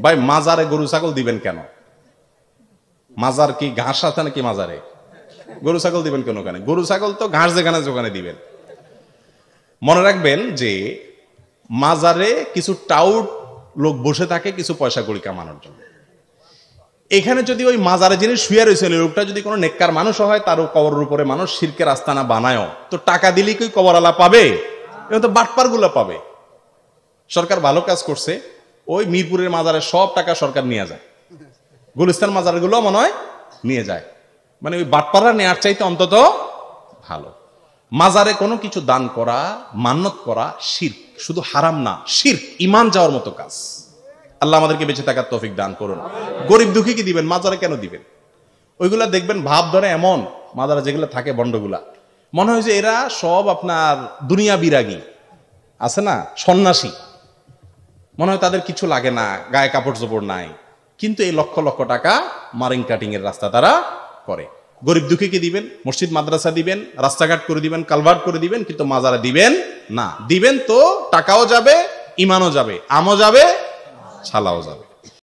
ভাই মাজারে গরু ছাগল দিবেন কেন? মাজার কি ঘাস আছে নাকি মাজারে? গরু ছাগল দিবেন কেন? ওখানে গরু ছাগল তো ঘাস যেখানে ওখানে দিবেন। মনে রাখবেন যে মাজারে কিছু টাউট লোক বসে থাকে কিছু পয়সা কড়ি কামানোর জন্য। এখানে যদি ওই মাজারে যিনি শুয়ে রয়েছেন লোকটা যদি কোনো নেককার মানুষ হয়, তারও কবরের উপরে মানুষ শিরকের আস্তানা বানায়, তো টাকা দিলেই কি কবরওয়ালা পাবে? এবং তো বাটপার গুলো পাবে। সরকার ভালো কাজ করছে, ওই মিরপুরের মাজারে সব টাকা সরকার নিয়ে যায়, গুলিস্তান মাজার গুলো মনে হয় নিয়ে যায়। মানে ওই বাটপাড়া নেয়ার চাইতে অন্তত ভালো। মাজারে কোনো কিছু দান করা, মান্নত করা শিরক, শুধু হারাম না, শিরক, ঈমান যাওয়ার মতো কাজ। আল্লাহ আমাদেরকে বেঁচে থাকার তৌফিক দান করুন। গরিব দুঃখী কি দিবেন? মাজারে কেন দিবেন? ওইগুলা দেখবেন ভাব ধরে এমন, মাজারে যেগুলো থাকে বন্ডগুলা, মনে হয় যে এরা সব আপনার দুনিয়া বিরাগী আছে না, সন্ন্যাসী, মনে হয় তাদের কিছু লাগে না, গায়ে কাপড় চোপড় নাই, কিন্তু এই লক্ষ লক্ষ টাকা মারিং কাটিং এর রাস্তা তারা করে। গরিব দুঃখীকে দিবেন, মসজিদ মাদ্রাসা দিবেন, রাস্তাঘাট করে দিবেন, কালভার্ট করে দিবেন, কিন্তু মাজারে দিবেন না। দিবেন তো টাকাও যাবে, ইমানও যাবে, আমও যাবে, ছালাও যাবে।